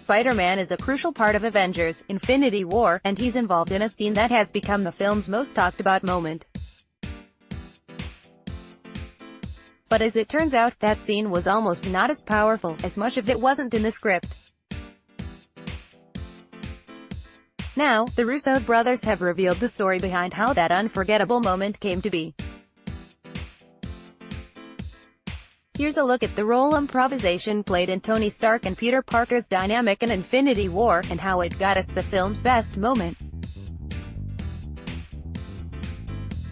Spider-Man is a crucial part of Avengers: Infinity War, and he's involved in a scene that has become the film's most talked about moment. But as it turns out, that scene was almost not as powerful, as much of it wasn't in the script. Now, the Russo brothers have revealed the story behind how that unforgettable moment came to be. Here's a look at the role improvisation played in Tony Stark and Peter Parker's dynamic in Infinity War, and how it got us the film's best moment.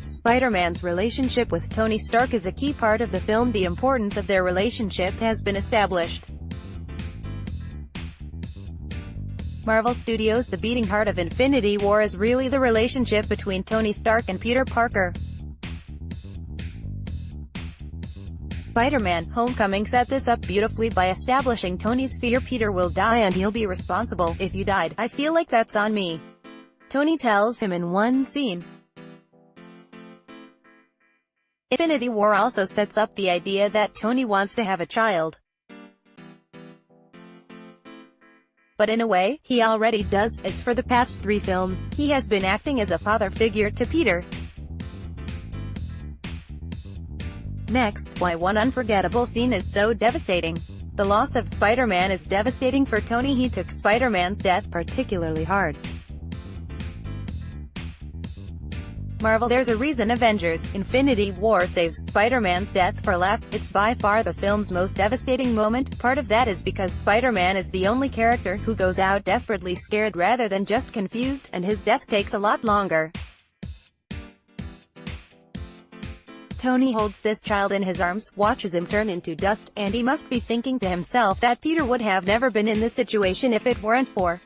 Spider-Man's relationship with Tony Stark is a key part of the film. The importance of their relationship has been established. Marvel Studios' The beating heart of Infinity War is really the relationship between Tony Stark and Peter Parker. Spider-Man: Homecoming set this up beautifully by establishing Tony's fear Peter will die and he'll be responsible. "If you died, I feel like that's on me," Tony tells him in one scene. Infinity War also sets up the idea that Tony wants to have a child. But in a way, he already does, as for the past 3 films, he has been acting as a father figure to Peter. Next, why one unforgettable scene is so devastating. The loss of Spider-Man is devastating for Tony. He took Spider-Man's death particularly hard. Marvel: there's a reason Avengers: Infinity War saves Spider-Man's death for last. It's by far the film's most devastating moment. Part of that is because Spider-Man is the only character who goes out desperately scared rather than just confused, and his death takes a lot longer. Tony holds this child in his arms, watches him turn into dust, and he must be thinking to himself that Peter would have never been in this situation if it weren't for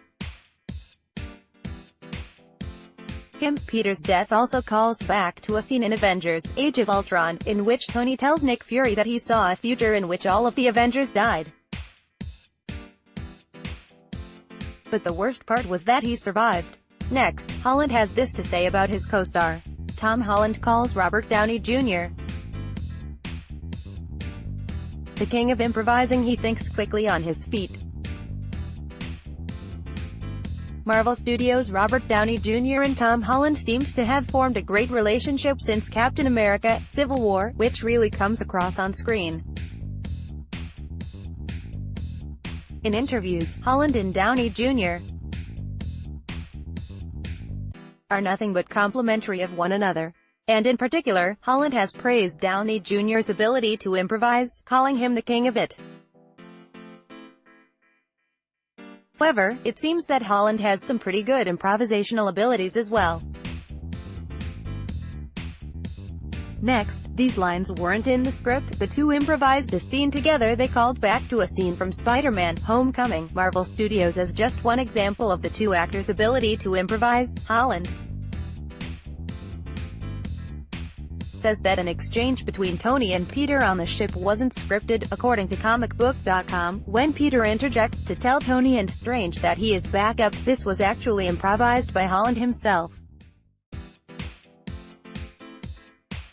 him. Peter's death also calls back to a scene in Avengers: Age of Ultron, in which Tony tells Nick Fury that he saw a future in which all of the Avengers died. But the worst part was that he survived. Next, Holland has this to say about his co-star. Tom Holland calls Robert Downey Jr. the king of improvising. He thinks quickly on his feet. Marvel Studios' Robert Downey Jr. and Tom Holland seemed to have formed a great relationship since Captain America: Civil War, which really comes across on screen. In interviews, Holland and Downey Jr. are nothing but complimentary of one another. And in particular, Holland has praised Downey Jr.'s ability to improvise, calling him the king of it. However, it seems that Holland has some pretty good improvisational abilities as well. Next, these lines weren't in the script. The two improvised a scene together. They called back to a scene from Spider-Man: Homecoming. Marvel Studios as just one example of the two actors' ability to improvise. Holland says that an exchange between Tony and Peter on the ship wasn't scripted. According to comicbook.com, when Peter interjects to tell Tony and Strange that he is back up, this was actually improvised by Holland himself.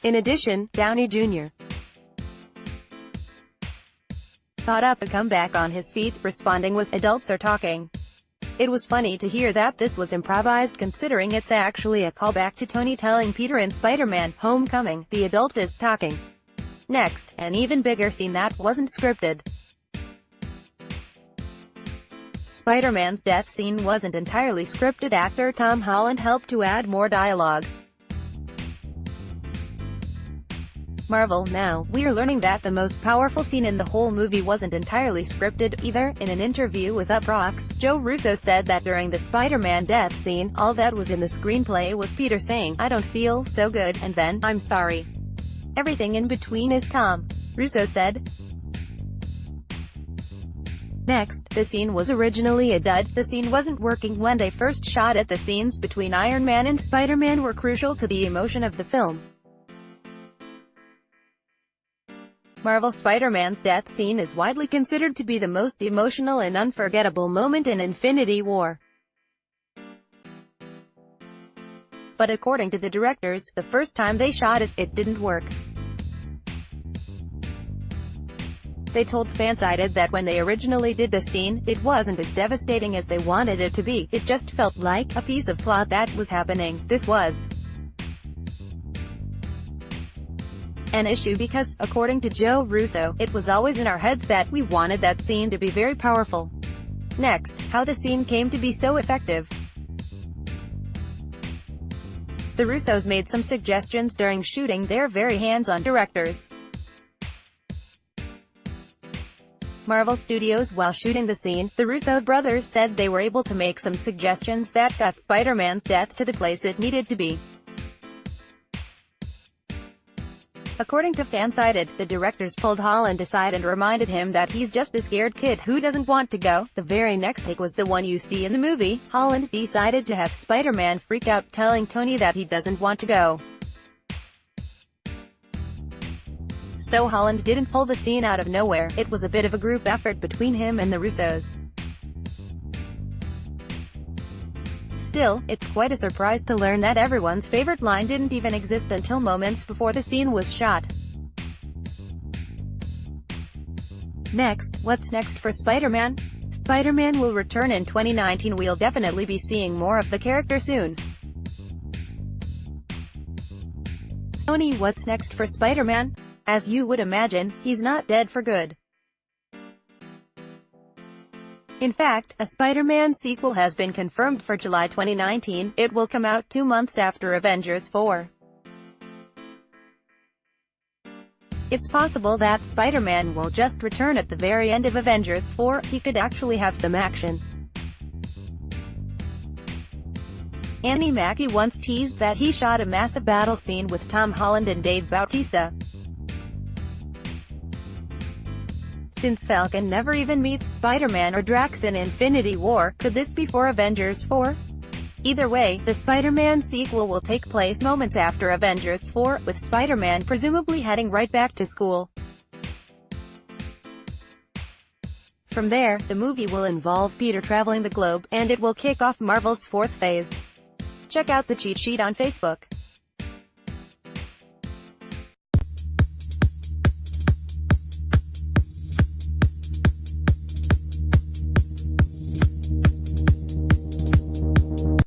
In addition, Downey Jr. thought up a comeback on his feet, responding with "Adults are talking." It was funny to hear that this was improvised, considering it's actually a callback to Tony telling Peter in Spider-Man: Homecoming, "The adult is talking." Next, an even bigger scene that wasn't scripted. Spider-Man's death scene wasn't entirely scripted. Actor Tom Holland helped to add more dialogue. Marvel: now, we're learning that the most powerful scene in the whole movie wasn't entirely scripted, either. In an interview with Uproxx, Joe Russo said that during the Spider-Man death scene, all that was in the screenplay was Peter saying, "I don't feel so good," and then, "I'm sorry." Everything in between is Tom. Russo said. Next, the scene was originally a dud. The scene wasn't working when they first shot it. The scenes between Iron Man and Spider-Man were crucial to the emotion of the film. Marvel: Spider-Man's death scene is widely considered to be the most emotional and unforgettable moment in Infinity War. But according to the directors, the first time they shot it, it didn't work. They told Fansided that when they originally did the scene, it wasn't as devastating as they wanted it to be, it just felt like a piece of plot that was happening. This was an issue because, according to Joe Russo, it was always in our heads that we wanted that scene to be very powerful. Next, how the scene came to be so effective. The Russos made some suggestions during shooting. They're very hands-on directors. Marvel Studios. While shooting the scene, the Russo brothers said they were able to make some suggestions that got Spider-Man's death to the place it needed to be. According to Fansided, the directors pulled Holland aside and reminded him that he's just a scared kid who doesn't want to go. The very next take was the one you see in the movie. Holland decided to have Spider-Man freak out, telling Tony that he doesn't want to go. So Holland didn't pull the scene out of nowhere. It was a bit of a group effort between him and the Russos. Still, it's quite a surprise to learn that everyone's favorite line didn't even exist until moments before the scene was shot. Next, what's next for Spider-Man? Spider-Man will return in 2019. We'll definitely be seeing more of the character soon. Sony. What's next for Spider-Man? As you would imagine, he's not dead for good. In fact, a Spider-Man sequel has been confirmed for July 2019. It will come out 2 months after Avengers 4. It's possible that Spider-Man won't just return at the very end of Avengers 4, he could actually have some action. Anthony Mackie once teased that he shot a massive battle scene with Tom Holland and Dave Bautista. Since Falcon never even meets Spider-Man or Drax in Infinity War, could this be for Avengers 4? Either way, the Spider-Man sequel will take place moments after Avengers 4, with Spider-Man presumably heading right back to school. From there, the movie will involve Peter traveling the globe, and it will kick off Marvel's fourth phase. Check out the cheat sheet on Facebook.